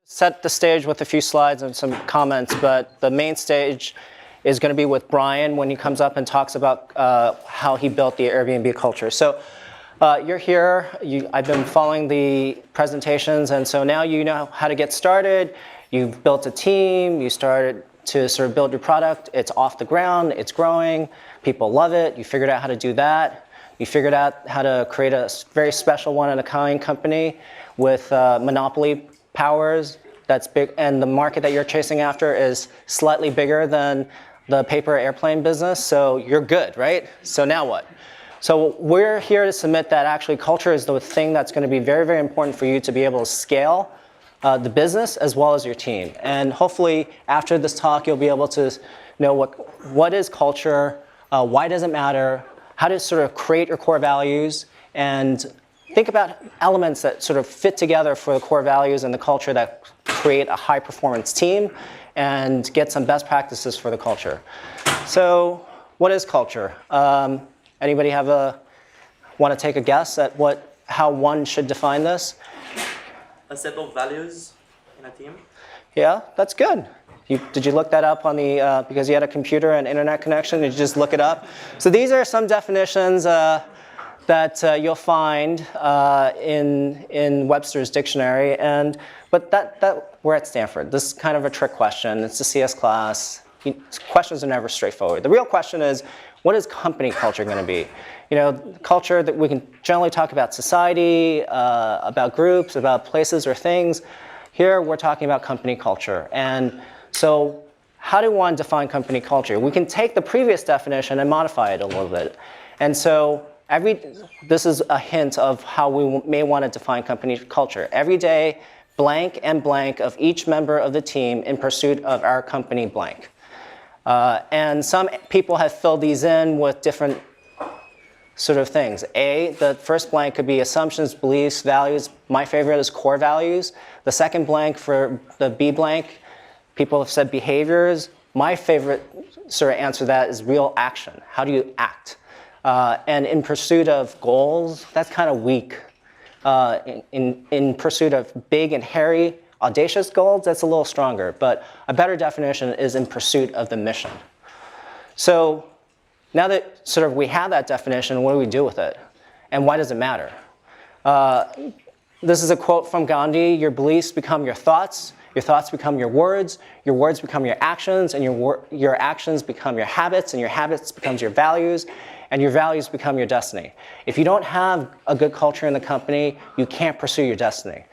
Set the stage with a few slides and some comments, but the main stage is going to be with Brian when he comes up and talks about how he built the Airbnb culture. So you're here, I've been following the presentations, and so now you know how to get started. You've built a team, you started to sort of build your product, it's off the ground, it's growing, people love it, you figured out how to do that. You figured out how to create a very special one-of-a-kind company with monopoly powers that's big, and the market that you're chasing after is slightly bigger than the paper airplane business, so you're good, right? So now what? So we're here to submit that actually culture is the thing that's going to be very, very important for you to be able to scale the business as well as your team. And hopefully after this talk, you'll be able to know what is culture, why does it matter, how to sort of create your core values, and think about elements that sort of fit together for the core values and the culture that create a high-performance team and get some best practices for the culture. So what is culture? Anybody want to take a guess at how one should define this? A set of values in a team. Yeah, that's good. Did you look that up on the, because you had a computer and internet connection, did you just look it up? So these are some definitions that you'll find in Webster's dictionary, but we're at Stanford. This is kind of a trick question. It's a CS class. Questions are never straightforward. The real question is, what is company culture going to be? You know, culture that we can generally talk about society, about groups, about places or things. Here we're talking about company culture. And so how do one define company culture? We can take the previous definition and modify it a little bit. And so this is a hint of how we may want to define company culture. Every day, blank and blank of each member of the team in pursuit of our company blank. And some people have filled these in with different sort of things. The first blank could be assumptions, beliefs, values. My favorite is core values. The second blank for the B blank, people have said behaviors. My favorite sort of answer to that is real action. How do you act? And in pursuit of goals, that's kind of weak. In pursuit of big and hairy, audacious goals, that's a little stronger. But a better definition is in pursuit of the mission. So now that sort of we have that definition, what do we do with it? And why does it matter? This is a quote from Gandhi: your beliefs become your thoughts become your words become your actions, and your actions become your habits, and your habits becomes your values, and your values become your destiny. If you don't have a good culture in the company, you can't pursue your destiny.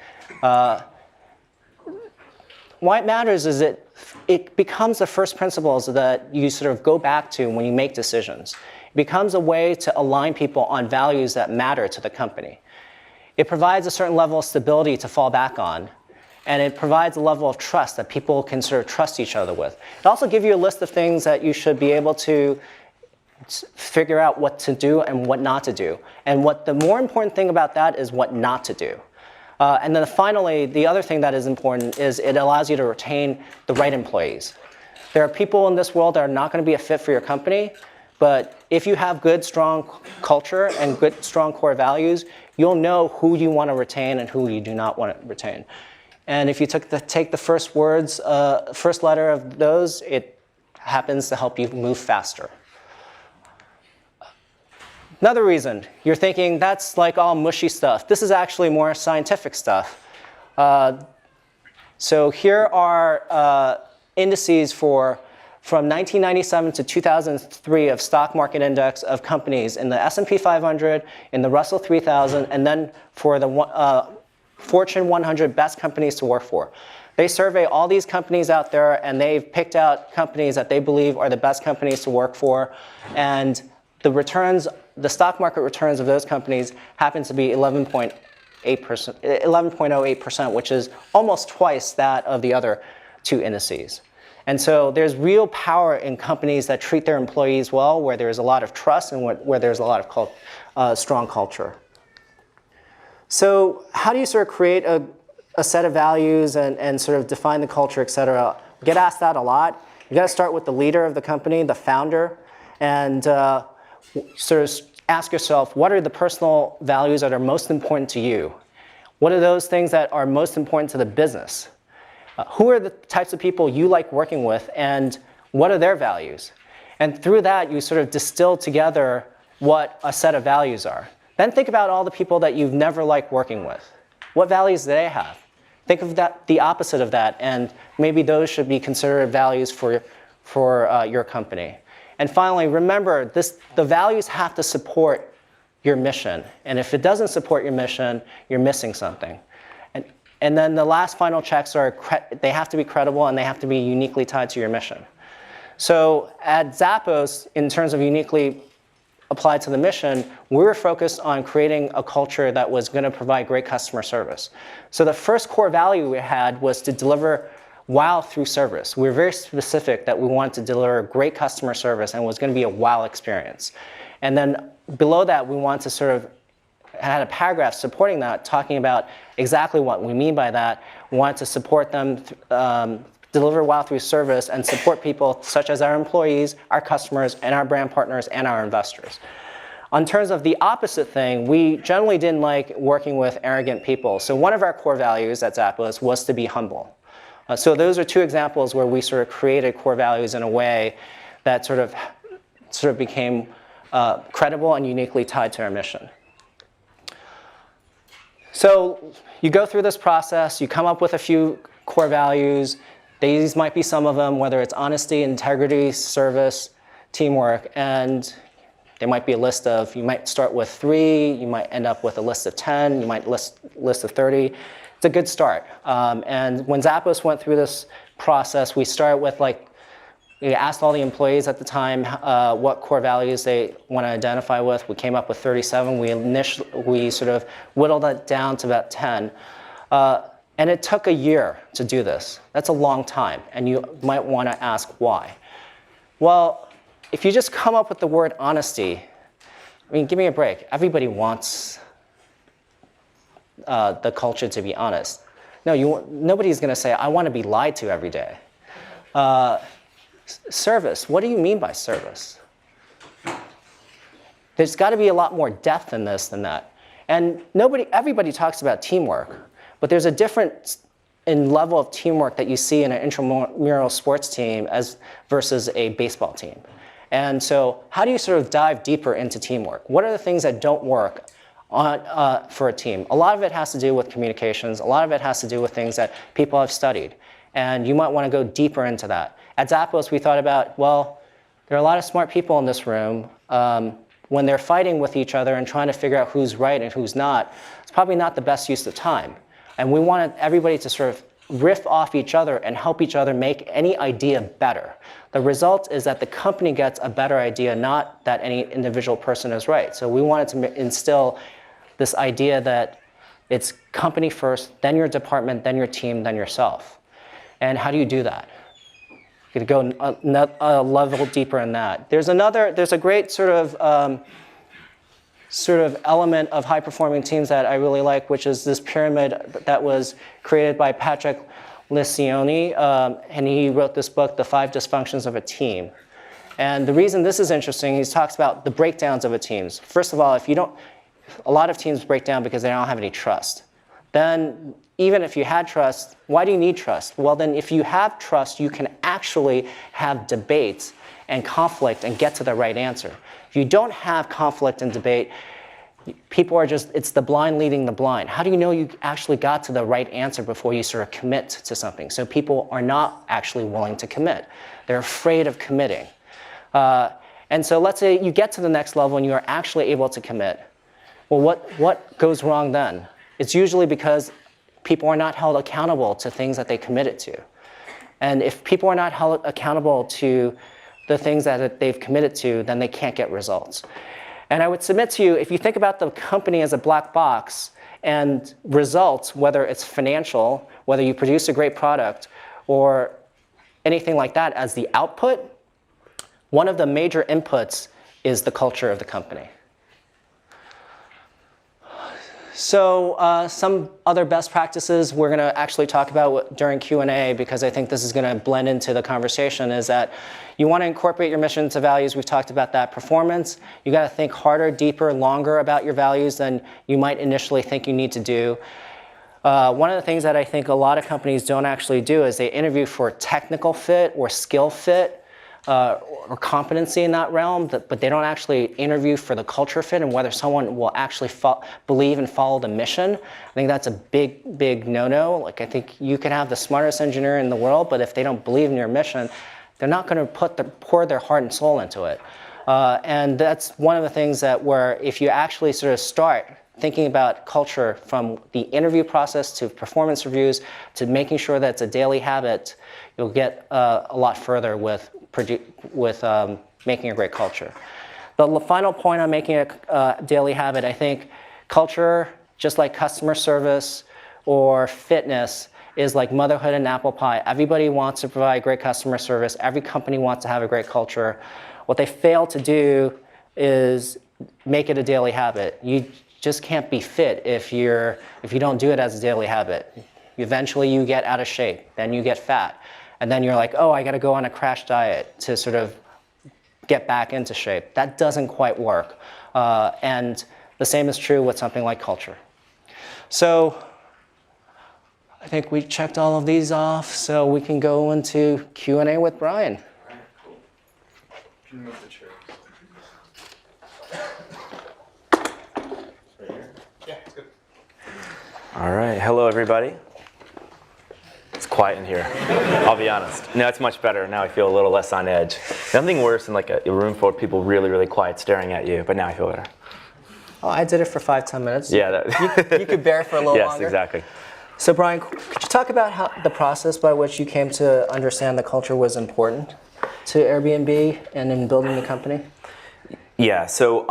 Why it matters is it becomes the first principles that you sort of go back to when you make decisions. It becomes a way to align people on values that matter to the company. It provides a certain level of stability to fall back on, and it provides a level of trust that people can sort of trust each other with. It also gives you a list of things that you should be able to figure out what to do and what not to do. And the more important thing about that is what not to do. And then finally, the other thing that is important is it allows you to retain the right employees. There are people in this world that are not going to be a fit for your company, but if you have good, strong culture and good, strong core values, you'll know who you want to retain and who you do not want to retain. And if you take the first letter of those, it happens to help you move faster. Another reason, you're thinking that's like all mushy stuff. This is actually more scientific stuff. So here are indices from 1997 to 2003 of stock market index of companies in the S&P 500, in the Russell 3000, and then for the Fortune 100 best companies to work for. They survey all these companies out there, and they've picked out companies that they believe are the best companies to work for. And the stock market returns of those companies happen to be 11.08%, which is almost twice that of the other two indices. And so there's real power in companies that treat their employees well, where there's a lot of trust and where there's a lot of strong culture. So how do you sort of create a set of values and sort of define the culture, et cetera? We get asked that a lot. You've got to start with the leader of the company, the founder, and sort of ask yourself, what are the personal values that are most important to you? What are those things that are most important to the business? Who are the types of people you like working with, and what are their values? And through that, you sort of distill together what a set of values are. Then think about all the people that you've never liked working with. What values do they have? Think of that, the opposite of that, and maybe those should be considered values for your company. And finally, remember, the values have to support your mission. And if it doesn't support your mission, you're missing something. And then the last final checks are, they have to be credible and they have to be uniquely tied to your mission. So at Zappos, in terms of uniquely applied to the mission, we were focused on creating a culture that was going to provide great customer service. So the first core value we had was to deliver wow through service. We were very specific that we wanted to deliver great customer service and it was going to be a wow experience. And then below that, we wanted to sort of had a paragraph supporting that, talking about exactly what we mean by that. We wanted to support them, deliver wow through service, and support people such as our employees, our customers, and our brand partners, and our investors. In terms of the opposite thing, we generally didn't like working with arrogant people. So one of our core values at Zappos was to be humble. So those are two examples where we sort of created core values in a way that sort of became credible and uniquely tied to our mission. So you go through this process, you come up with a few core values. These might be some of them, whether it's honesty, integrity, service, teamwork, and there might be a list of, you might start with 3, you might end up with a list of 10, you might list of 30. It's a good start. And when Zappos went through this process, we started with we asked all the employees at the time what core values they want to identify with. We came up with 37. We sort of whittled that down to about 10. And it took a year to do this. That's a long time. And you might want to ask why. Well, if you just come up with the word honesty, I mean, give me a break. Everybody wants the culture to be honest. No, nobody's going to say, I want to be lied to every day. Service, what do you mean by service? There's got to be a lot more depth in this than that. And everybody talks about teamwork, but there's a difference in level of teamwork that you see in an intramural sports team versus a baseball team. And so how do you sort of dive deeper into teamwork? What are the things that don't work for a team? A lot of it has to do with communications. A lot of it has to do with things that people have studied. And you might want to go deeper into that. At Zappos, we thought about, well, there are a lot of smart people in this room. When they're fighting with each other and trying to figure out who's right and who's not, it's probably not the best use of time. And we wanted everybody to sort of riff off each other and help each other make any idea better. The result is that the company gets a better idea, not that any individual person is right. So we wanted to instill this idea that it's company first, then your department, then your team, then yourself. And how do you do that? You go a level deeper in that. There's a great sort of element of high-performing teams that I really like, which is this pyramid that was created by Patrick Lencioni, and he wrote this book, The 5 Dysfunctions of a Team. And the reason this is interesting, he talks about the breakdowns of a team. First of all, a lot of teams break down because they don't have any trust. Then, even if you had trust, why do you need trust? Well, then if you have trust, you can actually have debates and conflict and get to the right answer. If you don't have conflict and debate, people are it's the blind leading the blind. How do you know you actually got to the right answer before you sort of commit to something? So people are not actually willing to commit. They're afraid of committing. And so let's say you get to the next level and you are actually able to commit. Well, what goes wrong then? It's usually because people are not held accountable to things that they committed to. And if people are not held accountable to the things that they've committed to, then they can't get results. And I would submit to you, if you think about the company as a black box and results, whether it's financial, whether you produce a great product, or anything like that as the output, one of the major inputs is the culture of the company. So some other best practices we're going to actually talk about during Q&A, because I think this is going to blend into the conversation, is that you want to incorporate your mission to values. We've talked about that. Performance, you got to think harder, deeper, longer about your values than you might initially think you need to do. One of the things that I think a lot of companies don't actually do is they interview for technical fit or skill fit or competency in that realm, but they don't actually interview for the culture fit and whether someone will actually believe and follow the mission. I think that's a big, big no-no. Like, I think you can have the smartest engineer in the world, but if they don't believe in your mission, they're not going to pour their heart and soul into it. And that's one of the things that where if you actually sort of start thinking about culture from the interview process to performance reviews to making sure that it's a daily habit, you'll get a lot further with making a great culture. The final point on making a daily habit, I think culture, just like customer service or fitness, is like motherhood and apple pie. Everybody wants to provide great customer service. Every company wants to have a great culture. What they fail to do is make it a daily habit. You just can't be fit if you don't do it as a daily habit. Eventually you get out of shape, then you get fat, and then you're like, oh, I got to go on a crash diet to sort of get back into shape. That doesn't quite work. And the same is true with something like culture. So I think we checked all of these off, so we can go into Q&A with Brian. All right, cool. Can you move the chair? Right here? Yeah, it's good. All right, hello everybody. It's quiet in here, I'll be honest. No, it's much better. Now I feel a little less on edge. Nothing worse than like a room full of people really, really quiet staring at you, but now I feel better. Oh, I did it for 5-10 minutes. Yeah. You could bear for a little longer. Yes, exactly. So Brian, could you talk about how the process by which you came to understand the culture was important to Airbnb and in building the company? Yeah, so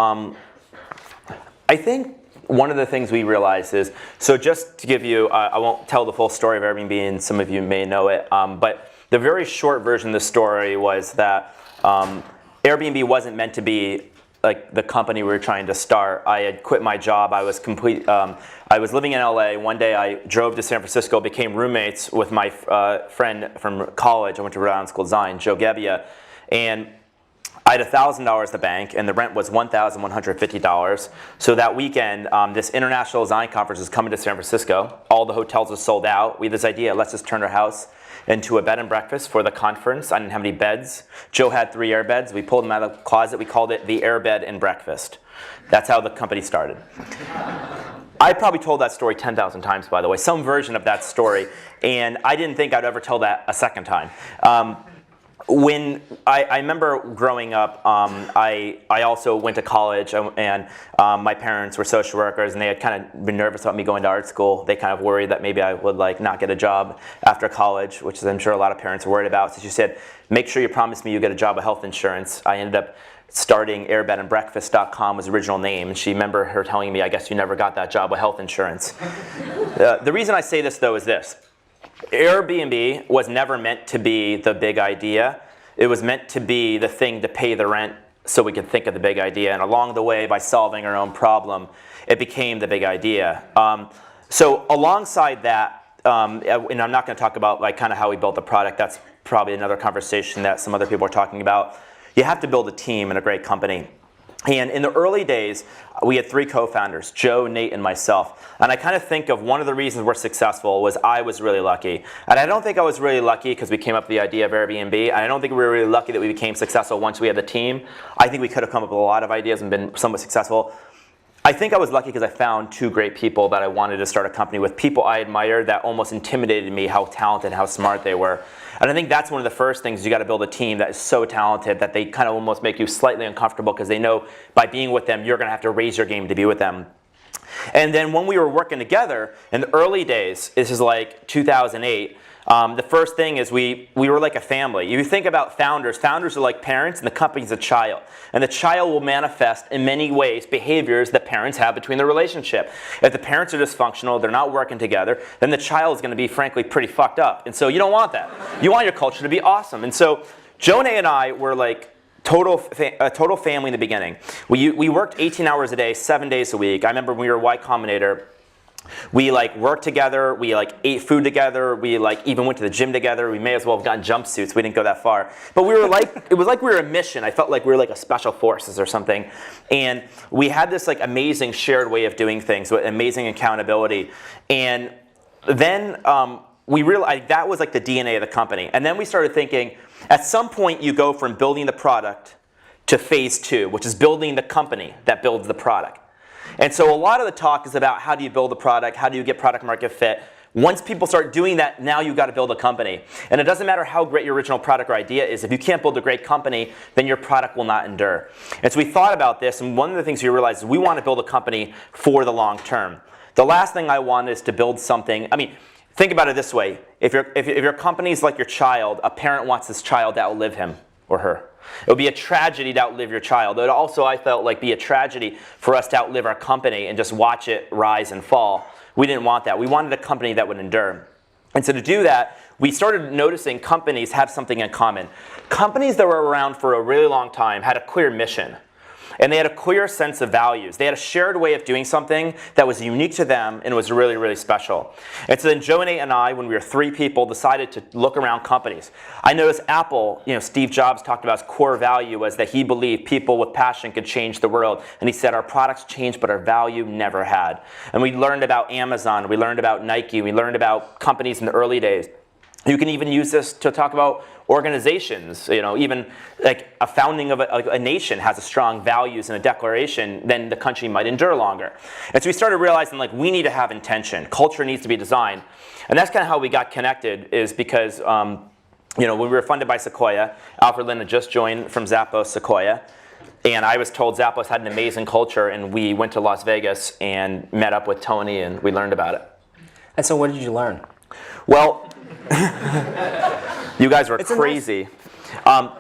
I think one of the things we realized is, so just to give you, I won't tell the full story of Airbnb, and some of you may know it, but the very short version of the story was that Airbnb wasn't meant to be like the company we were trying to start. I had quit my job. I was I was living in LA. One day I drove to San Francisco, became roommates with my friend from college. I went to Rhode Island School of Design, Joe Gebbia, and I had $1,000 at the bank, and the rent was $1,150. So that weekend, this international design conference was coming to San Francisco. All the hotels were sold out. We had this idea, let's just turn our house into a bed and breakfast for the conference. I didn't have any beds. Joe had 3 air beds. We pulled them out of the closet. We called it the Air Bed and Breakfast. That's how the company started. I probably told that story 10,000 times, by the way, some version of that story, and I didn't think I'd ever tell that a second time. When I remember growing up, I also went to college, and my parents were social workers, and they had kind of been nervous about me going to art school. They kind of worried that maybe I would like not get a job after college, which is I'm sure a lot of parents are worried about. So she said, make sure you promise me you get a job with health insurance. I ended up starting airbedandbreakfast.com was the original name, and she remember her telling me, I guess you never got that job with health insurance. The reason I say this though is this. Airbnb was never meant to be the big idea. It was meant to be the thing to pay the rent so we could think of the big idea. And along the way, by solving our own problem, it became the big idea. So alongside that, and I'm not going to talk about like kind of how we built the product. That's probably another conversation that some other people are talking about. You have to build a team and a great company. And in the early days, we had 3 co-founders, Joe, Nate, and myself. And I kind of think of one of the reasons we're successful was I was really lucky. And I don't think I was really lucky because we came up with the idea of Airbnb. And I don't think we were really lucky that we became successful once we had the team. I think we could have come up with a lot of ideas and been somewhat successful. I think I was lucky because I found 2 great people that I wanted to start a company with, people I admired that almost intimidated me how talented, how smart they were. And I think that's one of the first things, you got to build a team that is so talented that they kind of almost make you slightly uncomfortable because they know by being with them, you're going to have to raise your game to be with them. And then when we were working together in the early days, this is like 2008, the first thing is we were like a family. You think about founders are like parents and the company's a child. And the child will manifest in many ways behaviors that parents have between the relationship. If the parents are dysfunctional, they're not working together, then the child is going to be frankly pretty fucked up. And so you don't want that. You want your culture to be awesome. And so Jonah and I were like a total family in the beginning. We worked 18 hours a day, 7 days a week. I remember when we were Y Combinator, we like worked together, we like ate food together, we like even went to the gym together. We may as well have gotten jumpsuits, we didn't go that far. But we were like, it was like we were a mission. I felt like we were like a special forces or something. And we had this like amazing shared way of doing things with amazing accountability. And then we realized that was like the DNA of the company. And then we started thinking, at some point you go from building the product to phase 2, which is building the company that builds the product. And so a lot of the talk is about how do you build a product, how do you get product market fit. Once people start doing that, now you've got to build a company. And it doesn't matter how great your original product or idea is. If you can't build a great company, then your product will not endure. And so we thought about this, and one of the things we realized is we want to build a company for the long term. The last thing I want is to build something. I mean, think about it this way. If your company is like your child, a parent wants this child to outlive him or her. It would be a tragedy to outlive your child. It would also, I felt, like be a tragedy for us to outlive our company and just watch it rise and fall. We didn't want that. We wanted a company that would endure. And so to do that, we started noticing companies have something in common. Companies that were around for a really long time had a clear mission. And they had a clear sense of values. They had a shared way of doing something that was unique to them and was really, really special. And so then Joe and I, when we were 3 people, decided to look around companies. I noticed Apple, Steve Jobs talked about his core value was that he believed people with passion could change the world. And he said our products changed, but our value never had. And we learned about Amazon, we learned about Nike, we learned about companies in the early days. You can even use this to talk about organizations. Even like a founding of a nation has a strong values and a declaration, then the country might endure longer. And so we started realizing like we need to have intention. Culture needs to be designed. And that's kind of how we got connected is because when we were funded by Sequoia, Alfred Lin had just joined from Zappos Sequoia. And I was told Zappos had an amazing culture, and we went to Las Vegas and met up with Tony, and we learned about it. And so what did you learn? Well, you guys were crazy. The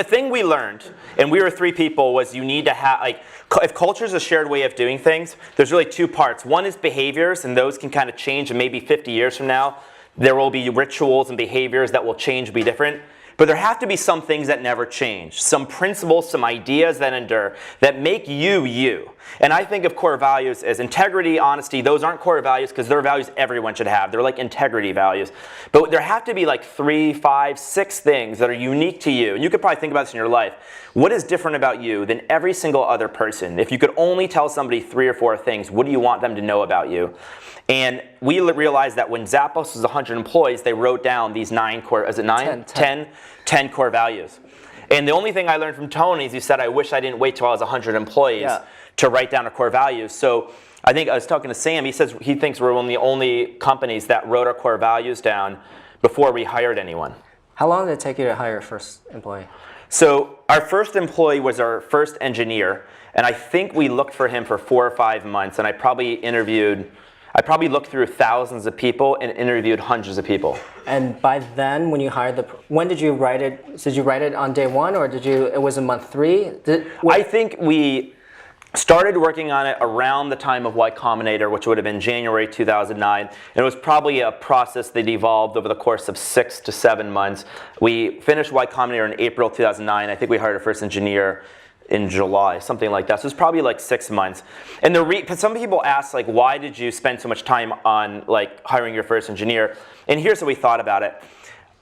thing we learned, and we were 3 people, was you need to have, if culture is a shared way of doing things, there's really 2 parts. One is behaviors, and those can kind of change, and maybe 50 years from now, there will be rituals and behaviors that will change, be different. But there have to be some things that never change, some principles, some ideas that endure, that make you, you. And I think of core values as integrity, honesty. Those aren't core values because they're values everyone should have. They're like integrity values. But there have to be like 3, 5, 6 things that are unique to you. And you could probably think about this in your life. What is different about you than every single other person? If you could only tell somebody 3 or 4 things, what do you want them to know about you? And we realized that when Zappos was 100 employees, they wrote down these 9 core, is it 9? 10 core values. And the only thing I learned from Tony is he said, I wish I didn't wait till I was 100 employees to write down our core values. So I think I was talking to Sam, he says he thinks we're one of the only companies that wrote our core values down before we hired anyone. How long did it take you to hire your first employee? So our first employee was our first engineer, and I think we looked for him for 4 or 5 months, and I probably looked through thousands of people and interviewed hundreds of people. And by then, when you hired when did you write it? Did you write it on day 1, or it was in month 3? I think we started working on it around the time of Y Combinator, which would have been January 2009. And it was probably a process that evolved over the course of 6 to 7 months. We finished Y Combinator in April 2009. I think we hired our first engineer in July, something like that. So it's probably like 6 months. And some people ask, like, why did you spend so much time on like hiring your first engineer? And here's what we thought about it.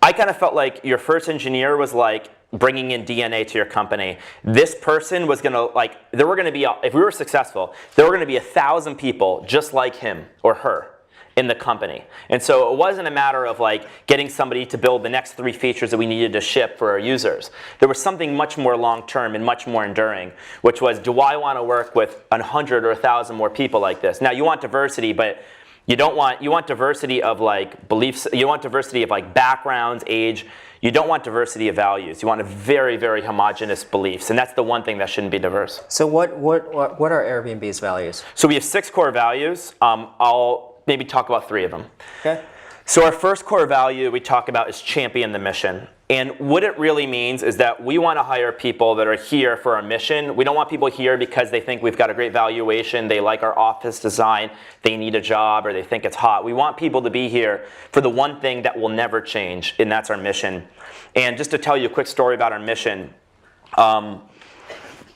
I kind of felt like your first engineer was like bringing in DNA to your company. This person was gonna there were gonna be, if we were successful, there were gonna be 1,000 people just like him or her in the company. And so it wasn't a matter of like getting somebody to build the next 3 features that we needed to ship for our users. There was something much more long-term and much more enduring, which was, do I want to work with 100 or 1,000 more people like this? Now you want diversity, but you want diversity of like beliefs, you want diversity of like backgrounds, age. You don't want diversity of values. You want a very, very homogenous beliefs, and that's the one thing that shouldn't be diverse. So what are Airbnb's values? So we have 6 core values. I'll maybe talk about 3 of them. Okay. So our first core value we talk about is champion the mission. And what it really means is that we want to hire people that are here for our mission. We don't want people here because they think we've got a great valuation, they like our office design, they need a job, or they think it's hot. We want people to be here for the one thing that will never change, and that's our mission. And just to tell you a quick story about our mission,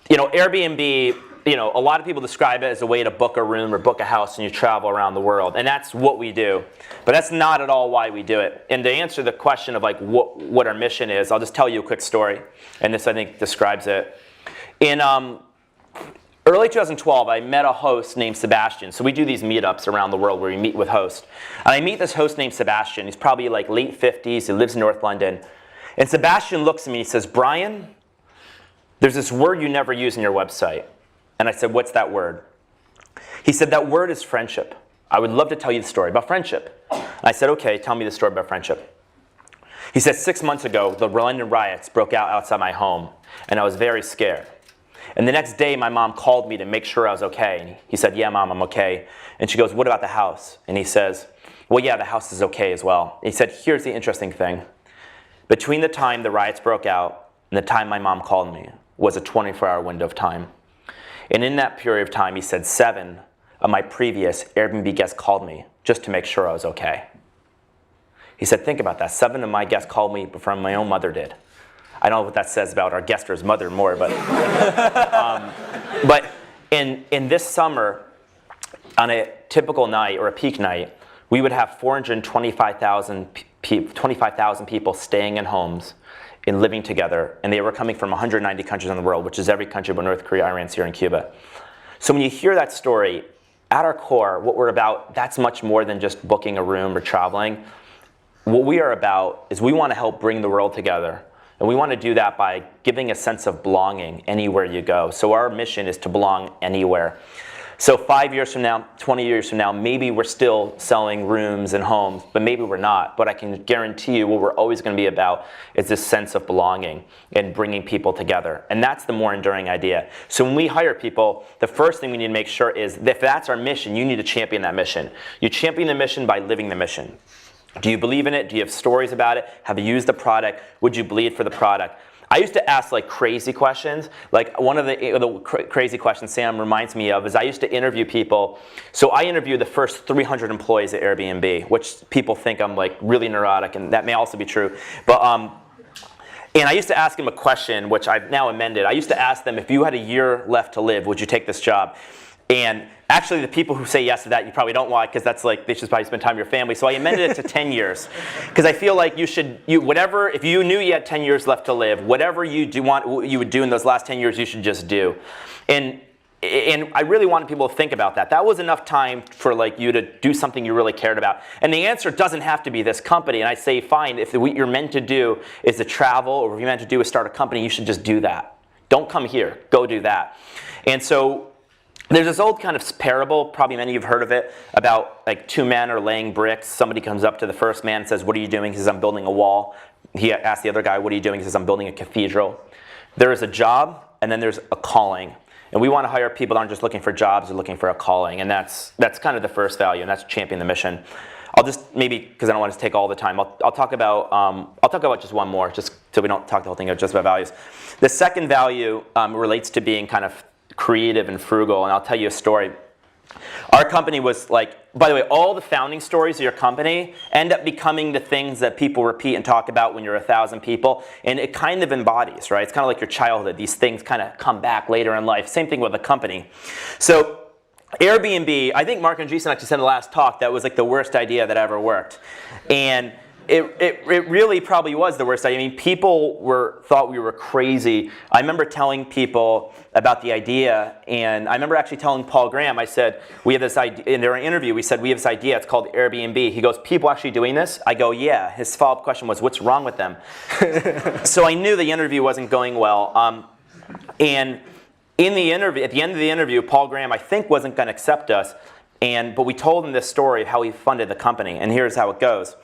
Airbnb, a lot of people describe it as a way to book a room or book a house and you travel around the world. And that's what we do. But that's not at all why we do it. And to answer the question of like what our mission is, I'll just tell you a quick story. And this, I think, describes it. early 2012, I met a host named Sebastian. So we do these meetups around the world where we meet with hosts. And I meet this host named Sebastian. He's probably like late 50s. He lives in North London. And Sebastian looks at me and he says, Brian, there's this word you never use in your website. And I said, what's that word? He said, that word is friendship. I would love to tell you the story about friendship. And I said, okay, tell me the story about friendship. He said, 6 months ago, the London riots broke out outside my home, and I was very scared. And the next day, my mom called me to make sure I was okay. And he said, yeah, Mom, I'm okay. And she goes, what about the house? And he says, well, yeah, the house is okay as well. And he said, here's the interesting thing. Between the time the riots broke out and the time my mom called me was a 24-hour window of time. And in that period of time, he said, 7 of my previous Airbnb guests called me just to make sure I was okay. He said, think about that. 7 of my guests called me before my own mother did. I don't know what that says about our guester's mother more, but but in this summer, on a typical night or a peak night, we would have 425,000 people staying in homes and living together, and they were coming from 190 countries in the world, which is every country but North Korea, Iran, Syria, and Cuba. So when you hear that story, at our core, what we're about, that's much more than just booking a room or traveling. What we are about is we want to help bring the world together. And we want to do that by giving a sense of belonging anywhere you go. So our mission is to belong anywhere. So 5 years from now, 20 years from now, maybe we're still selling rooms and homes, but maybe we're not. But I can guarantee you what we're always going to be about is this sense of belonging and bringing people together. And that's the more enduring idea. So when we hire people, the first thing we need to make sure is that if that's our mission, you need to champion that mission. You champion the mission by living the mission. Do you believe in it? Do you have stories about it? Have you used the product? Would you bleed for the product? I used to ask like crazy questions. Like one of the crazy questions Sam reminds me of is I used to interview people. So I interviewed the first 300 employees at Airbnb, which people think I'm like really neurotic, and that may also be true. But and I used to ask them a question, which I've now amended. I used to ask them, if you had a year left to live, would you take this job? And actually, the people who say yes to that, you probably don't want, because that's like, they should probably spend time with your family. So I amended it to 10 years. Because I feel like whatever, if you knew you had 10 years left to live, whatever you would do in those last 10 years, you should just do. And I really wanted people to think about that. That was enough time for like you to do something you really cared about. And the answer doesn't have to be this company. And I say, fine, if what you're meant to do is to travel, or if you're meant to do is start a company, you should just do that. Don't come here, go do that. And so, there's this old kind of parable, probably many of you have heard of it, about like 2 men are laying bricks. Somebody comes up to the first man and says, what are you doing? He says, I'm building a wall. He asks the other guy, what are you doing? He says, I'm building a cathedral. There is a job, and then there's a calling. And we want to hire people that aren't just looking for jobs, they're looking for a calling. And that's kind of the first value, and that's champion the mission. I'll just, maybe, because I don't want to take all the time, I'll talk about just one more, just so we don't talk the whole thing just about values. The second value relates to being kind of creative and frugal, and I'll tell you a story. Our company was like, by the way, all the founding stories of your company end up becoming the things that people repeat and talk about when you're 1,000 people, and it kind of embodies, right? It's kind of like your childhood. These things kind of come back later in life. Same thing with a company. So Airbnb, I think Mark and Jason actually said in the last talk that was like the worst idea that ever worked. And it really probably was the worst idea. I mean, people thought we were crazy. I remember telling people about the idea, and I remember actually telling Paul Graham, I said, we have this idea, in our interview, we said, we have this idea, it's called Airbnb. He goes, people actually doing this? I go, yeah. His follow-up question was, what's wrong with them? So I knew the interview wasn't going well. And in the interview, at the end of the interview, Paul Graham, I think, wasn't going to accept us, but we told him this story of how he funded the company, and here's how it goes.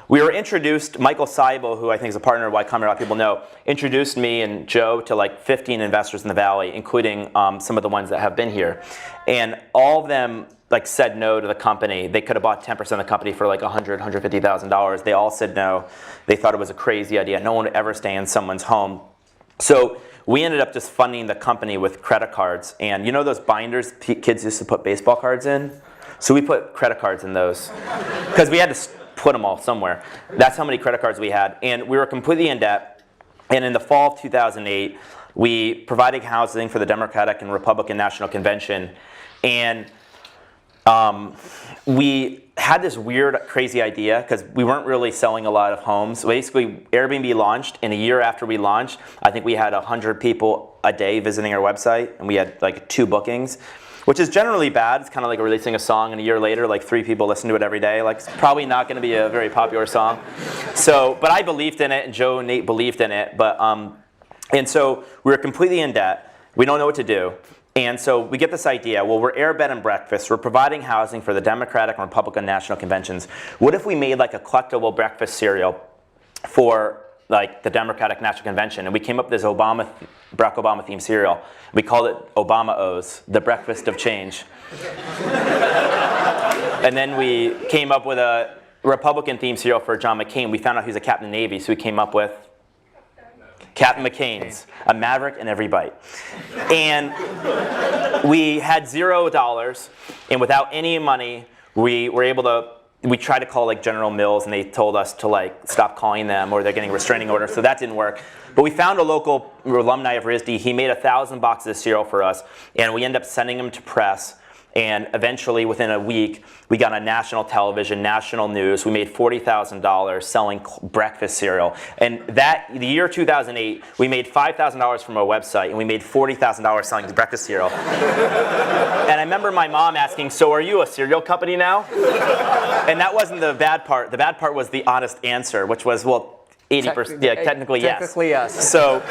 We were introduced, Michael Seibel, who I think is a partner of Y Combinator, a lot of people know, introduced me and Joe to like 15 investors in the Valley, including some of the ones that have been here. And all of them like said no to the company. They could have bought 10% of the company for like $100,000, $150,000. They all said no. They thought it was a crazy idea. No one would ever stay in someone's home. So we ended up just funding the company with credit cards. And you know those binders kids used to put baseball cards in? So we put credit cards in those because we had to put them all somewhere. That's how many credit cards we had. And we were completely in debt. And in the fall of 2008, we provided housing for the Democratic and Republican National Convention. And we had this weird, crazy idea because we weren't really selling a lot of homes. Basically, Airbnb launched, and a year after we launched, I think we had 100 people a day visiting our website, and we had like 2 bookings, which is generally bad. It's kind of like releasing a song, and a year later, like 3 people listen to it every day. Like, it's probably not going to be a very popular song. So, but I believed in it, and Joe and Nate believed in it. But and so we were completely in debt. We don't know what to do. And so we get this idea, well, we're Air Bed and Breakfast. We're providing housing for the Democratic and Republican national conventions. What if we made like a collectible breakfast cereal for like the Democratic National Convention? And we came up with this Barack Obama themed cereal. We called it Obama O's, the breakfast of change. And then we came up with a Republican themed cereal for John McCain. We found out he was a captain of the Navy, so we came up with Captain McCain's, a maverick in every bite. And we had $0, and without any money, we were able to, we tried to call like General Mills, and they told us to like stop calling them or they're getting a restraining order, so that didn't work. But we found a local alumni of RISD. He made 1,000 boxes of cereal for us, and we ended up sending them to press. And eventually, within a week, we got on national television, national news. We made $40,000 selling breakfast cereal. And the year 2008, we made $5,000 from our website, and we made $40,000 selling the breakfast cereal. And I remember my mom asking, so are you a cereal company now? And that wasn't the bad part. The bad part was the honest answer, which was, well, 80%, yeah, technically yes. Technically yes. So,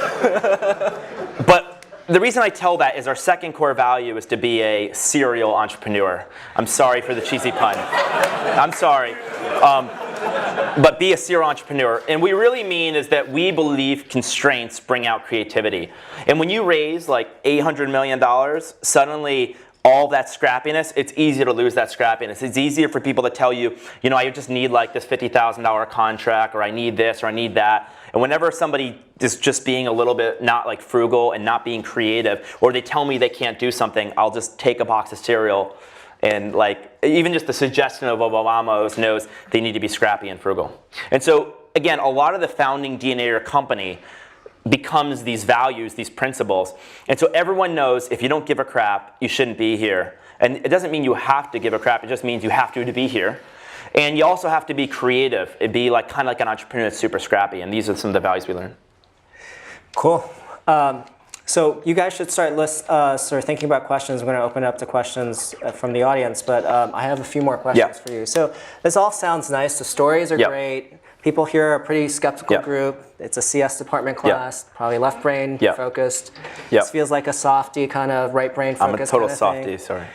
but the reason I tell that is our second core value is to be a serial entrepreneur. I'm sorry for the cheesy pun. I'm sorry. But be a serial entrepreneur. And what we really mean is that we believe constraints bring out creativity. And when you raise like $800 million, suddenly all that scrappiness, it's easier to lose that scrappiness. It's easier for people to tell you, you know, I just need like this $50,000 contract, or I need this, or I need that. And whenever somebody is just being a little bit not like frugal and not being creative, or they tell me they can't do something, I'll just take a box of cereal, and like even just the suggestion of Obama knows they need to be scrappy and frugal. And so again, a lot of the founding DNA of your company becomes these values, these principles. And so everyone knows if you don't give a crap, you shouldn't be here. And it doesn't mean you have to give a crap, it just means you have to be here. And you also have to be creative. It'd be like kind of like an entrepreneur that's super scrappy. And these are some of the values we learned. Cool. So you guys should start thinking about questions. We're going to open it up to questions from the audience, but I have a few more questions for you. So this all sounds nice. The stories are great. People here are a pretty skeptical group. It's a CS department class, probably left brain focused. This feels like a softy kind of right brain focused. I'm a total kind of softy, thing. sorry.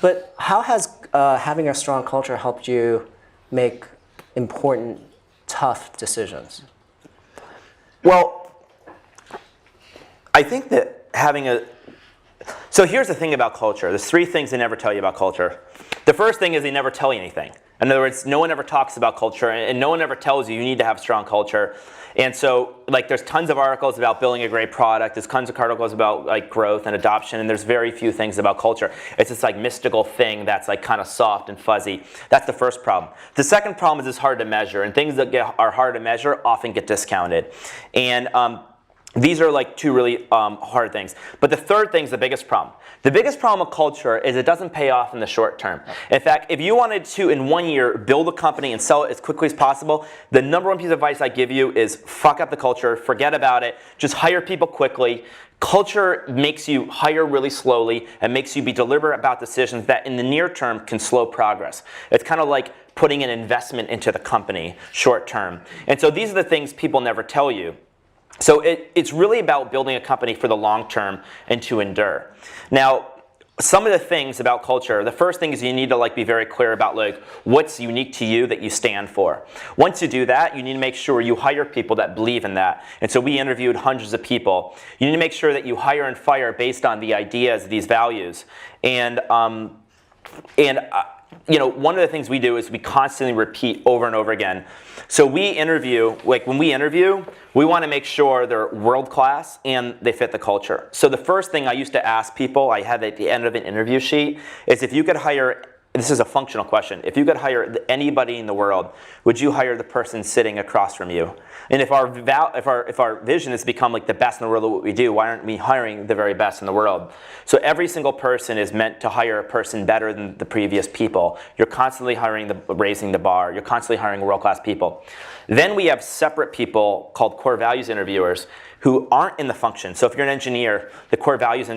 But how has having a strong culture helped you make important, tough decisions? Well, I think that so here's the thing about culture. There's 3 things they never tell you about culture. The first thing is they never tell you anything. In other words, no one ever talks about culture, and no one ever tells you need to have strong culture. And so, like, there's tons of articles about building a great product. There's tons of articles about like growth and adoption, and there's very few things about culture. It's this like mystical thing that's like kind of soft and fuzzy. That's the first problem. The second problem is it's hard to measure, and things that are hard to measure often get discounted. And these are like 2 really hard things. But the third thing is the biggest problem. The biggest problem with culture is it doesn't pay off in the short term. In fact, if you wanted to, in 1 year, build a company and sell it as quickly as possible, the number 1 piece of advice I give you is fuck up the culture, forget about it, just hire people quickly. Culture makes you hire really slowly and makes you be deliberate about decisions that in the near term can slow progress. It's kind of like putting an investment into the company short term. And so these are the things people never tell you. So it's really about building a company for the long term and to endure. Now, some of the things about culture, the first thing is you need to like be very clear about like what's unique to you that you stand for. Once you do that, you need to make sure you hire people that believe in that. And so we interviewed hundreds of people. You need to make sure that you hire and fire based on the ideas, these values. And you know, one of the things we do is we constantly repeat over and over again. So we interview, like when we interview, we want to make sure they're world class and they fit the culture. So the first thing I used to ask people, I had at the end of an interview sheet, is if you could hire this is a functional question. If you could hire anybody in the world, would you hire the person sitting across from you? And if our vision is to become like the best in the world at what we do, why aren't we hiring the very best in the world? So every single person is meant to hire a person better than the previous people. You're constantly raising the bar. You're constantly hiring world-class people. Then we have separate people called core values interviewers who aren't in the function. So if you're an engineer, the core values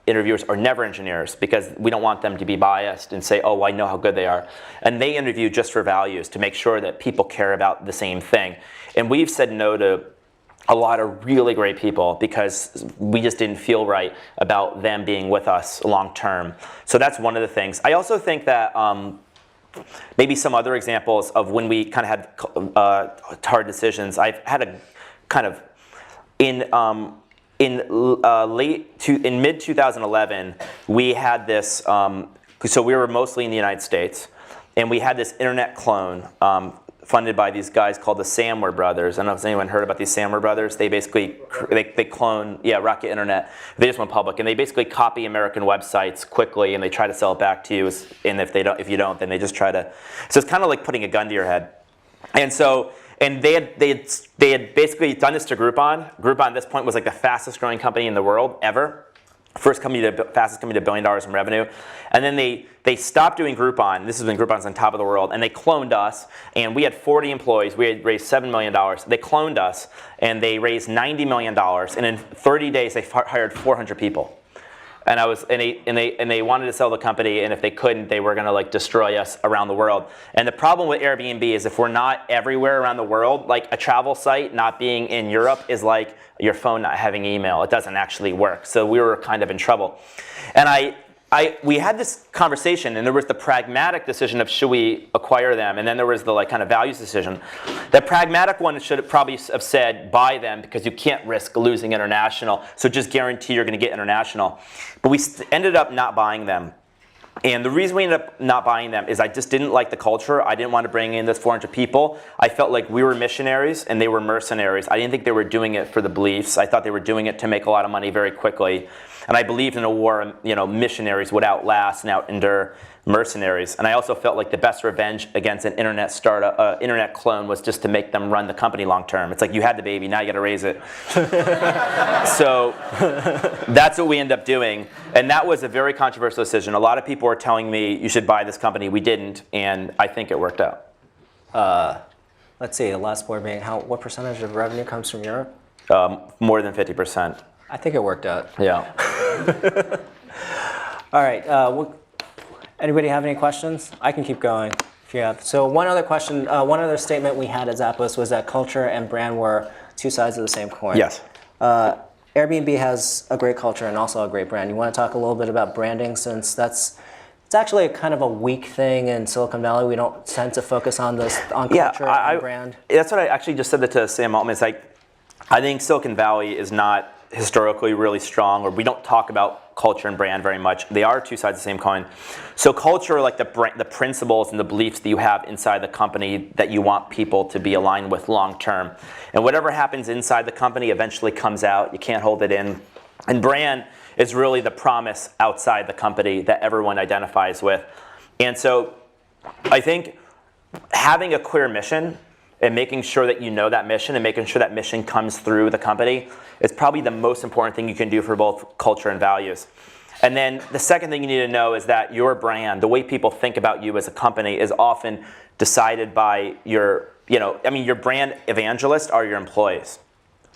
interviewers are never engineers because we don't want them to be biased and say, oh, I know how good they are. And they interview just for values to make sure that people care about the same thing. And we've said no to a lot of really great people because we just didn't feel right about them being with us long term. So that's one of the things. I also think that maybe some other examples of when we kind of had hard decisions. I've had a kind of in mid 2011, we had this. So we were mostly in the United States, and we had this internet clone funded by these guys called the Samwer brothers. I don't know if anyone heard about these Samwer brothers. They basically they clone Rocket Internet. They just went public, and they basically copy American websites quickly, and they try to sell it back to you. And if you don't, then they just try to. So it's kind of like putting a gun to your head. And so. And they had basically done this to Groupon. Groupon at this point was like the fastest growing company in the world ever. Fastest company to $1 billion in revenue. And then they stopped doing Groupon. This is when Groupon's on top of the world. And they cloned us. And we had 40 employees. We had raised $7 million. They cloned us. And they raised $90 million. And in 30 days, they hired 400 people. And they wanted to sell the company, and if they couldn't, they were going to like destroy us around the world. And the problem with Airbnb is if we're not everywhere around the world, like a travel site not being in Europe is like your phone not having email. It doesn't actually work. So we were kind of in trouble. And we had this conversation, and there was the pragmatic decision of should we acquire them, and then there was the like kind of values decision. The pragmatic one should probably have said buy them because you can't risk losing international, so just guarantee you're going to get international. But we ended up not buying them. And the reason we ended up not buying them is I just didn't like the culture. I didn't want to bring in this 400 people. I felt like we were missionaries and they were mercenaries. I didn't think they were doing it for the beliefs. I thought they were doing it to make a lot of money very quickly. And I believed in a war, missionaries would outlast and outendure mercenaries. And I also felt like the best revenge against an internet clone was just to make them run the company long term. It's like you had the baby, now you got to raise it. So that's what we ended up doing. And that was a very controversial decision. A lot of people were telling me you should buy this company. We didn't, and I think it worked out. Let's see, the last board meeting, what percentage of revenue comes from Europe? More than 50%. I think it worked out. Yeah. All right. Anybody have any questions? I can keep going if you have. So one other question, one other statement we had at Zappos was that culture and brand were two sides of the same coin. Yes. Airbnb has a great culture and also a great brand. You want to talk a little bit about branding, since it's actually kind of a weak thing in Silicon Valley. We don't tend to focus on culture and brand. That's what I actually just said that to Sam Altman. It's like, I think Silicon Valley is not historically really strong, or we don't talk about culture and brand very much. They are two sides of the same coin. So culture, like the principles and the beliefs that you have inside the company that you want people to be aligned with long term. And whatever happens inside the company eventually comes out. You can't hold it in. And brand is really the promise outside the company that everyone identifies with. And so I think having a clear mission and making sure that you know that mission and making sure that mission comes through the company is probably the most important thing you can do for both culture and values. And then the second thing you need to know is that your brand, the way people think about you as a company, is often decided by your brand evangelists are your employees.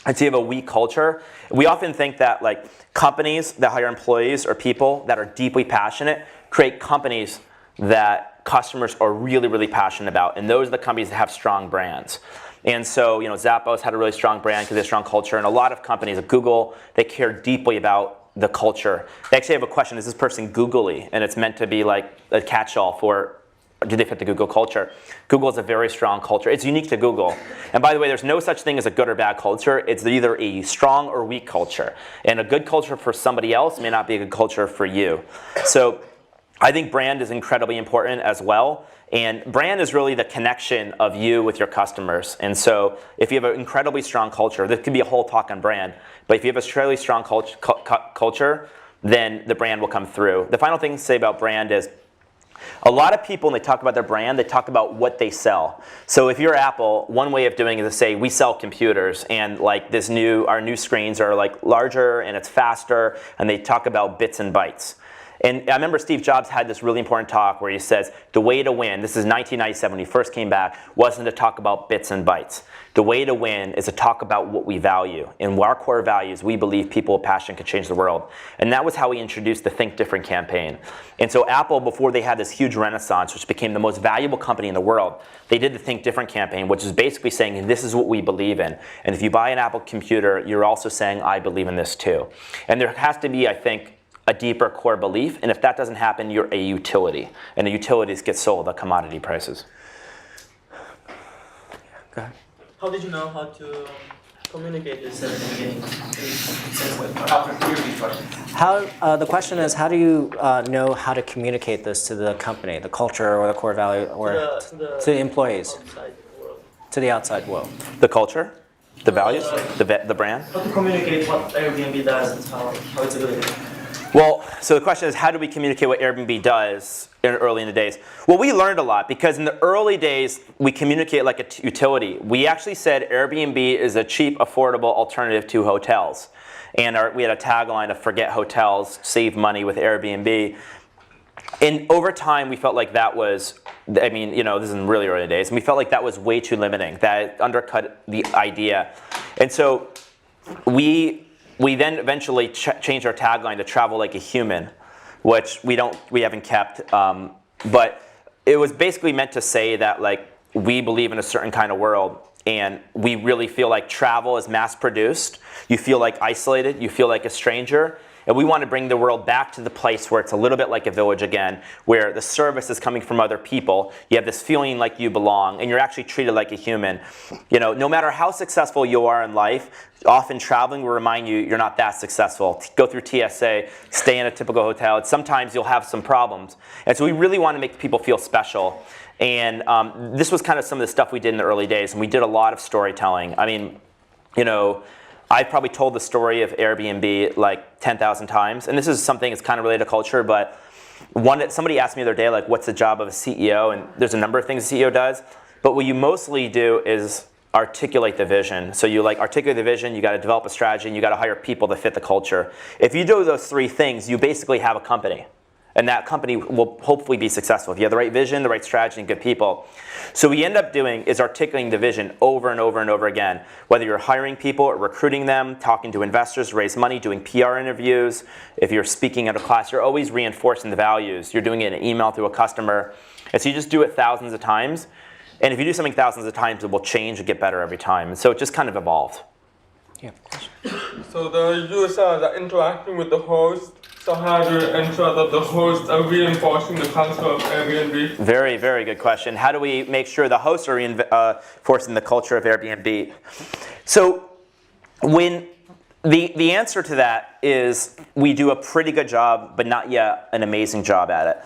And so you have a weak culture. We often think that like companies that hire employees or people that are deeply passionate create companies that customers are really, really passionate about. And those are the companies that have strong brands. And so, Zappos had a really strong brand because they have strong culture. And a lot of companies, like Google, they care deeply about the culture. They actually have a question, is this person googly? And it's meant to be like a catch-all for, do they fit the Google culture? Google is a very strong culture. It's unique to Google. And by the way, there's no such thing as a good or bad culture. It's either a strong or weak culture. And a good culture for somebody else may not be a good culture for you. So I think brand is incredibly important as well. And brand is really the connection of you with your customers. And so if you have an incredibly strong culture, there could be a whole talk on brand, but if you have a really strong culture, then the brand will come through. The final thing to say about brand is, a lot of people, when they talk about their brand, they talk about what they sell. So if you're Apple, one way of doing it is to say, we sell computers, and like our new screens are like larger and it's faster, and they talk about bits and bytes. And I remember Steve Jobs had this really important talk where he says, the way to win, this is 1997 when he first came back, wasn't to talk about bits and bytes. The way to win is to talk about what we value. In our core values, we believe people with passion can change the world. And that was how he introduced the Think Different campaign. And so Apple, before they had this huge renaissance, which became the most valuable company in the world, they did the Think Different campaign, which is basically saying, this is what we believe in. And if you buy an Apple computer, you're also saying, I believe in this too. And there has to be, I think, a deeper core belief, and if that doesn't happen, you're a utility, and the utilities get sold at commodity prices. Go ahead. How did you know how to communicate this at the beginning? The question is, how do you know how to communicate this to the company, the culture, or the core value, or to the employees, Outside world. to the outside world? The culture, the values, the brand. How to communicate what Airbnb does and how it's a good idea. Well, so the question is, how do we communicate what Airbnb does early in the days? Well, we learned a lot, because in the early days, we communicate like a utility. We actually said Airbnb is a cheap, affordable alternative to hotels. And we had a tagline of forget hotels, save money with Airbnb. And over time, we felt like that was, I mean, this is in really early days, and we felt like that was way too limiting, that it undercut the idea. And so we then eventually changed our tagline to travel like a human, which we haven't kept. But it was basically meant to say that like we believe in a certain kind of world, and we really feel like travel is mass produced. You feel like isolated, you feel like a stranger. And we want to bring the world back to the place where it's a little bit like a village again, where the service is coming from other people. You have this feeling like you belong, and you're actually treated like a human. No matter how successful you are in life, often traveling will remind you you're not that successful. Go through TSA, stay in a typical hotel. Sometimes you'll have some problems. And so we really want to make people feel special. And this was kind of some of the stuff we did in the early days, and we did a lot of storytelling. I mean, I've probably told the story of Airbnb like 10,000 times, and this is something that's kind of related to culture, but somebody asked me the other day, like, what's the job of a CEO? And there's a number of things a CEO does, but what you mostly do is articulate the vision. So you articulate the vision, you got to develop a strategy, and you got to hire people to fit the culture. If you do those three things, you basically have a company. And that company will hopefully be successful if you have the right vision, the right strategy, and good people. So what we end up doing is articulating the vision over and over and over again. Whether you're hiring people or recruiting them, talking to investors to raise money, doing PR interviews, if you're speaking at a class, you're always reinforcing the values. You're doing it in an email through a customer. And so you just do it thousands of times. And if you do something thousands of times, it will change and get better every time. And so it just kind of evolved. Yeah. So the users are interacting with the host. So how do you ensure that the hosts are reinforcing the culture of Airbnb? Very, very good question. How do we make sure the hosts are reinforcing the culture of Airbnb? So when the answer to that is we do a pretty good job, but not yet an amazing job at it.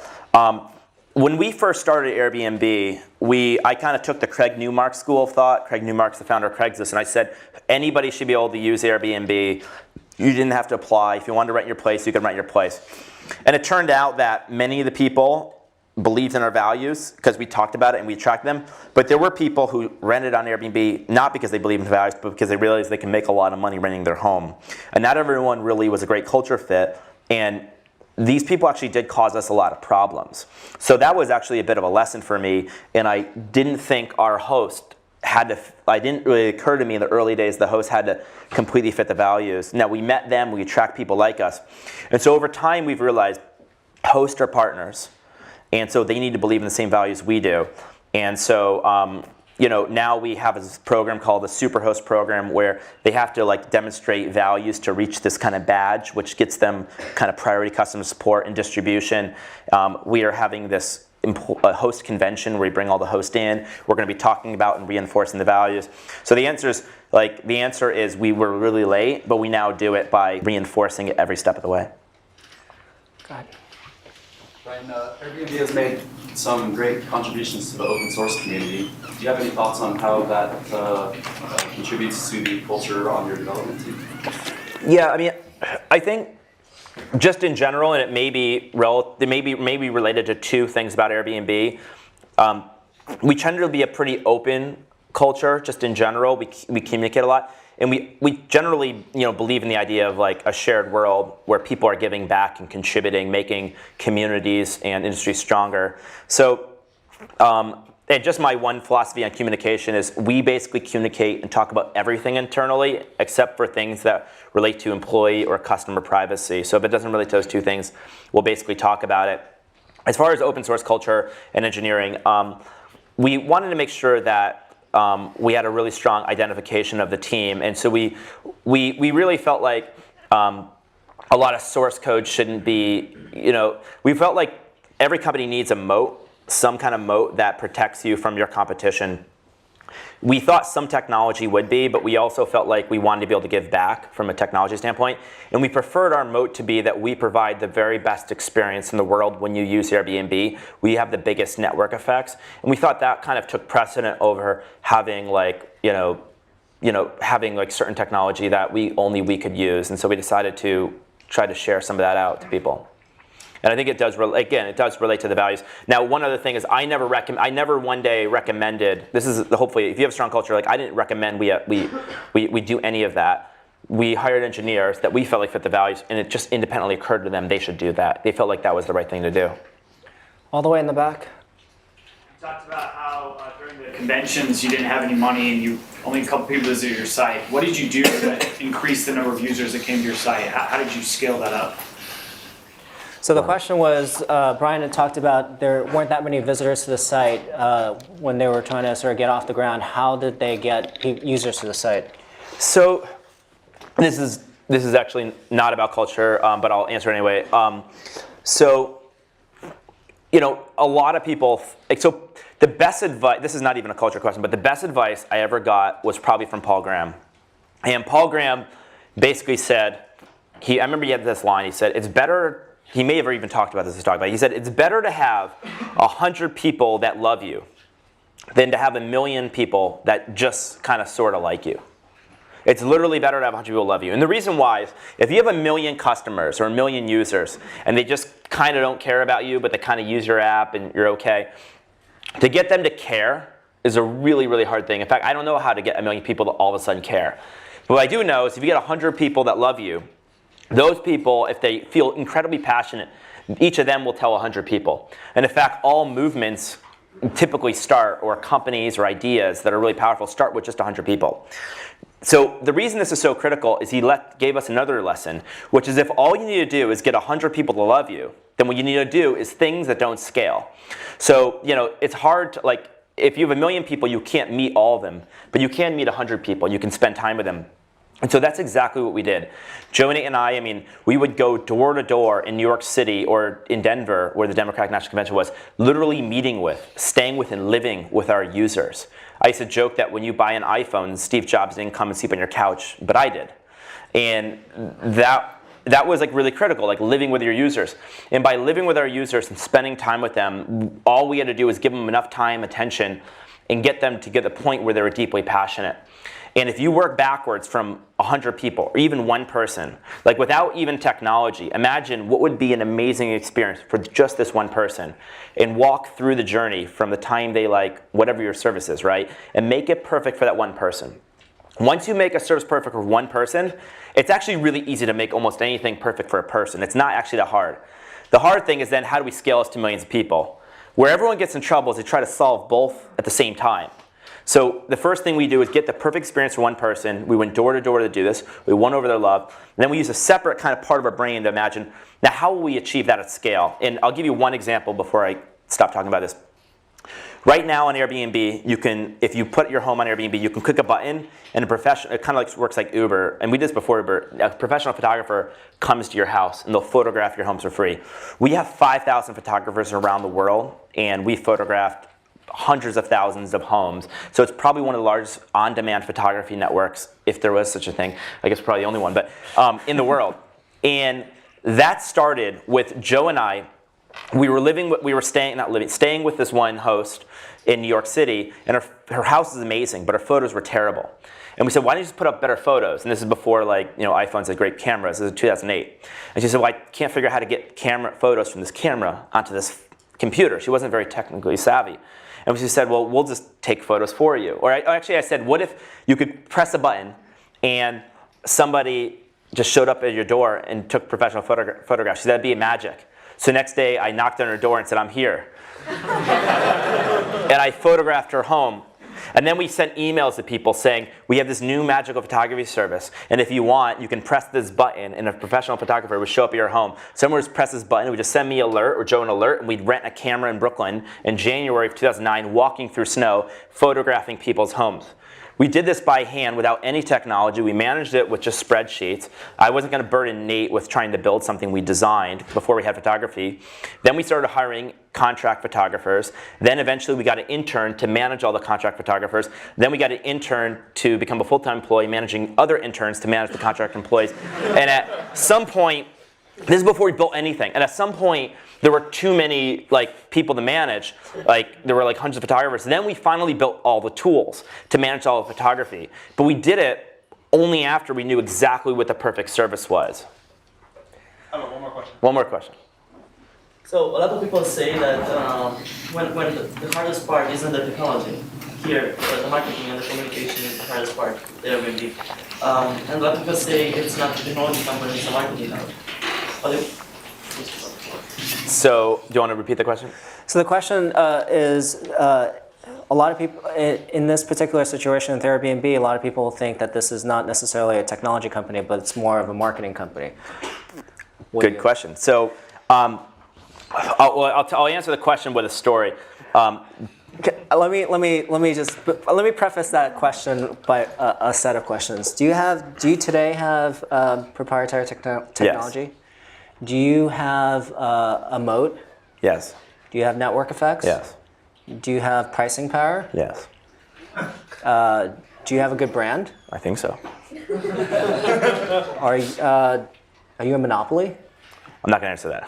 When we first started Airbnb, I kind of took the Craig Newmark school of thought. Craig Newmark's the founder of Craigslist, and I said anybody should be able to use Airbnb. You didn't have to apply. If you wanted to rent your place, you could rent your place. And it turned out that many of the people believed in our values because we talked about it and we attracted them. But there were people who rented on Airbnb not because they believed in the values, but because they realized they can make a lot of money renting their home. And not everyone really was a great culture fit. And these people actually did cause us a lot of problems. So that was actually a bit of a lesson for me. And I didn't think our host it didn't really occur to me in the early days the host had to completely fit the values. Now we met them, we attract people like us. And so over time we've realized hosts are partners. And so they need to believe in the same values we do. And so now we have a program called the Superhost program where they have to demonstrate values to reach this kind of badge, which gets them kind of priority customer support and distribution. We are having this a host convention where we bring all the hosts in. We're going to be talking about and reinforcing the values. So the answer is we were really late, but we now do it by reinforcing it every step of the way. Go ahead. Ryan, Airbnb has made some great contributions to the open source community. Do you have any thoughts on how that contributes to the culture on your development team? Yeah, I mean, I think just in general, and it may be maybe related to two things about Airbnb. We tend to be a pretty open culture, just in general. We communicate a lot, and we generally believe in the idea of like a shared world where people are giving back and contributing, making communities and industries stronger. So. And just my one philosophy on communication is we basically communicate and talk about everything internally except for things that relate to employee or customer privacy. So if it doesn't relate to those two things, we'll basically talk about it. As far as open source culture and engineering, we wanted to make sure that we had a really strong identification of the team. And so we really felt like a lot of source code shouldn't be, we felt like every company needs a moat, some kind of moat that protects you from your competition. We thought some technology would be, but we also felt like we wanted to be able to give back from a technology standpoint. And we preferred our moat to be that we provide the very best experience in the world when you use Airbnb. We have the biggest network effects. And we thought that kind of took precedent over having having like certain technology that only we could use. And so we decided to try to share some of that out to people. And I think it does, it does relate to the values. Now, one other thing is I never one day recommended, this is hopefully, if you have a strong culture, like I didn't recommend we do any of that. We hired engineers that we felt like fit the values, and it just independently occurred to them they should do that. They felt like that was the right thing to do. All the way in the back. You talked about how during the conventions you didn't have any money and only a couple people visited your site. What did you do to increase the number of users that came to your site? How did you scale that up? So the question was, Brian had talked about there weren't that many visitors to the site when they were trying to sort of get off the ground. How did they get users to the site? So this is actually not about culture, but I'll answer anyway. A lot of people, so the best advice, this is not even a culture question, but the best advice I ever got was probably from Paul Graham. And Paul Graham basically said, I remember he had this line, he said, it's better. He may have even talked about this. He said, it's better to have 100 people that love you than to have 1 million people that just kind of sort of like you. It's literally better to have 100 people love you. And the reason why is if you have 1 million customers or 1 million users and they just kind of don't care about you, but they kind of use your app and you're okay, to get them to care is a really, really hard thing. In fact, I don't know how to get 1 million people to all of a sudden care. But what I do know is if you get 100 people that love you, those people, if they feel incredibly passionate, each of them will tell 100 people. And in fact, all movements typically start, or companies or ideas that are really powerful, start with just 100 people. So the reason this is so critical is he gave us another lesson, which is if all you need to do is get 100 people to love you, then what you need to do is things that don't scale. So it's hard to, if you have 1 million people, you can't meet all of them, but you can meet 100 people. You can spend time with them. And so that's exactly what we did. Joe and I, we would go door to door in New York City or in Denver, where the Democratic National Convention was, literally meeting with, staying with, and living with our users. I used to joke that when you buy an iPhone, Steve Jobs didn't come and sleep on your couch, but I did. And that was really critical, living with your users. And by living with our users and spending time with them, all we had to do was give them enough time, attention, and get them to get the point where they were deeply passionate. And if you work backwards from 100 people, or even one person, without even technology, imagine what would be an amazing experience for just this one person, and walk through the journey from the time they whatever your service is, right? And make it perfect for that one person. Once you make a service perfect for one person, it's actually really easy to make almost anything perfect for a person. It's not actually that hard. The hard thing is then how do we scale this to millions of people? Where everyone gets in trouble is they try to solve both at the same time. So the first thing we do is get the perfect experience for one person. We went door to door to do this. We won over their love. And then we use a separate kind of part of our brain to imagine, now how will we achieve that at scale? And I'll give you one example before I stop talking about this. Right now on Airbnb, you can, if you put your home on Airbnb, you can click a button and it kind of works like Uber. And we did this before Uber. A professional photographer comes to your house and they'll photograph your homes for free. We have 5,000 photographers around the world, and we photographed hundreds of thousands of homes. So it's probably one of the largest on-demand photography networks, if there was such a thing. I guess probably the only one, but in the world. And that started with Joe and I we were staying with this one host in New York City, and her house is amazing, but her photos were terrible. And we said, why don't you just put up better photos? And this is before iPhones had great cameras. This is 2008. And she said, well, I can't figure out how to get photos from this camera onto this computer. She wasn't very technically savvy. And she said, well, we'll just take photos for you. Or actually I said, what if you could press a button and somebody just showed up at your door and took professional photographs? She said, that'd be magic. So next day I knocked on her door and said, I'm here. And I photographed her home. And then we sent emails to people saying, we have this new magical photography service, and if you want, you can press this button, and a professional photographer would show up at your home. Someone would press this button, it would just send me an alert, or Joe an alert, and we'd rent a camera in Brooklyn in January of 2009, walking through snow, photographing people's homes. We did this by hand without any technology. We managed it with just spreadsheets. I wasn't going to burden Nate with trying to build something we designed before we had photography. Then we started hiring contract photographers. Then eventually we got an intern to manage all the contract photographers. Then we got an intern to become a full-time employee, managing other interns to manage the contract employees. And at some point, this is before we built anything, and at some point, there were too many people to manage. There were hundreds of photographers. And then we finally built all the tools to manage all the photography. But we did it only after we knew exactly what the perfect service was. I have one more question. One more question. So a lot of people say that when the hardest part isn't the technology. Here, the marketing and the communication is the hardest part, the Airbnb. And a lot of people say it's not the technology company, it's the marketing now. So, do you want to repeat the question? So the question is, a lot of people, in this particular situation with Airbnb, a lot of people think that this is not necessarily a technology company, but it's more of a marketing company. Good question. So, I'll answer the question with a story. Let me preface that question by a set of questions. Do you today have proprietary technology? Yes. Do you have a moat? Yes. Do you have network effects? Yes. Do you have pricing power? Yes. Do you have a good brand? I think so. Are you a monopoly? I'm not going to answer that.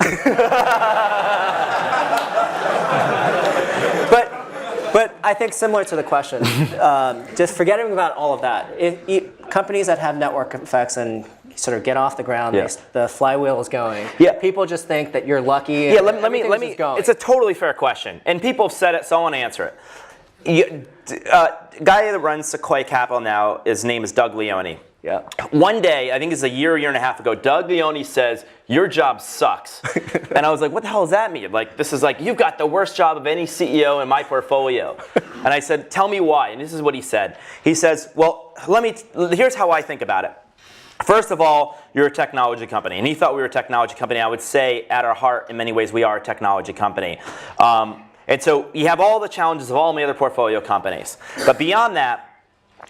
But I think similar to the question, just forgetting about all of that. Companies that have network effects and sort of get off the ground, Yeah. the flywheel is going. Yeah. People just think that you're lucky. Yeah, and let me. everything's just going. It's a totally fair question, and people have said it, so I want to answer it. Guy that runs Sequoia Capital now, his name is Doug Leone. Yeah. One day, I think it's a year and a half ago, Doug Leone says, your job sucks. And I was like, what the hell does that mean? This is you've got the worst job of any CEO in my portfolio. And I said, tell me why. And this is what he said. He says, well, here's how I think about it. First of all, you're a technology company. And he thought we were a technology company. I would say, at our heart, in many ways, we are a technology company. And so you have all the challenges of all my other portfolio companies. But beyond that,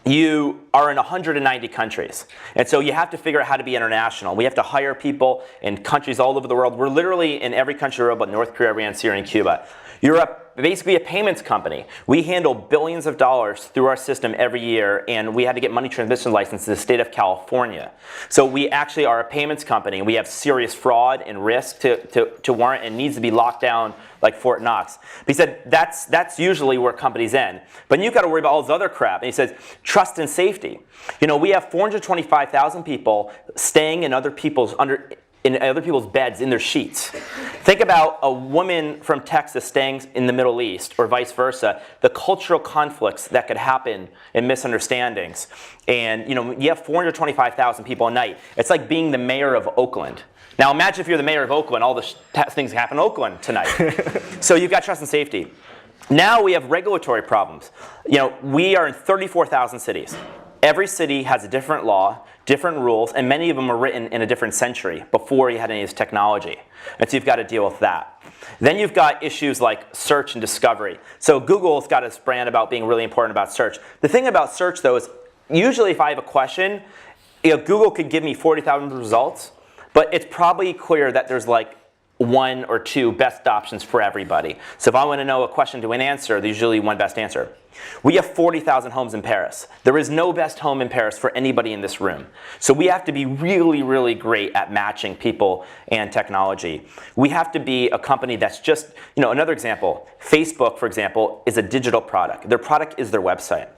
you are in 190 countries. And so you have to figure out how to be international. We have to hire people in countries all over the world. We're literally in every country in the world but North Korea, Iran, Syria, and Cuba. You're basically a payments company. We handle billions of dollars through our system every year, and we had to get money transmission license to the state of California. So we actually are a payments company. We have serious fraud and risk to warrant, and needs to be locked down like Fort Knox. But he said that's usually where companies end. But you've got to worry about all this other crap. And he says trust and safety. We have 425,000 people staying in other people's beds in their sheets. Think about a woman from Texas staying in the Middle East, or vice versa. The cultural conflicts that could happen and misunderstandings. And you have 425,000 people a night. It's like being the mayor of Oakland. Now imagine if you're the mayor of Oakland, all the things happen in Oakland tonight. So you've got trust and safety. Now we have regulatory problems. We are in 34,000 cities. Every city has a different law, different rules, and many of them are written in a different century before you had any of this technology. And so you've got to deal with that. Then you've got issues like search and discovery. So Google's got its brand about being really important about search. The thing about search, though, is usually if I have a question, Google could give me 40,000 results, but it's probably clear that there's one or two best options for everybody. So if I want to know a question to an answer, there's usually one best answer. We have 40,000 homes in Paris. There is no best home in Paris for anybody in this room. So we have to be really, really great at matching people and technology. We have to be a company that's just, another example, Facebook, for example, is a digital product. Their product is their website.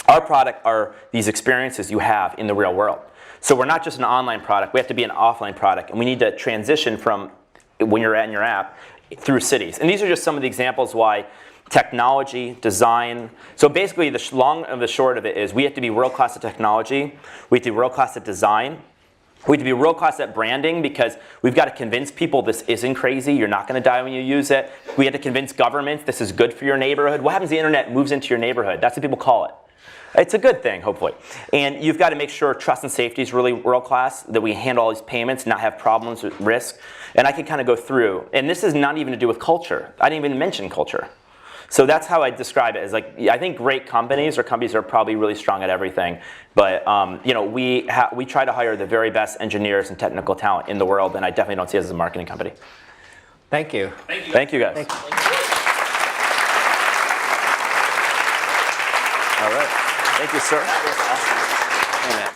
Our product are these experiences you have in the real world. So we're not just an online product, we have to be an offline product, and we need to transition from when you're in your app through cities. And these are just some of the examples why technology, design. So basically the long and the short of it is we have to be world class at technology, we have to be world class at design, we have to be world class at branding because we've got to convince people this isn't crazy, you're not going to die when you use it. We have to convince governments this is good for your neighborhood. What happens if the internet moves into your neighborhood? That's what people call it. It's a good thing, hopefully. And you've got to make sure trust and safety is really world class, that we handle all these payments, not have problems with risk. And I can kind of go through. And this is not even to do with culture. I didn't even mention culture. So that's how I describe it. As like, I think great companies or companies are probably really strong at everything. But we try to hire the very best engineers and technical talent in the world. And I definitely don't see us as a marketing company. Thank you. Thank you, guys. All right. Thank you, sir. That was awesome. Amen.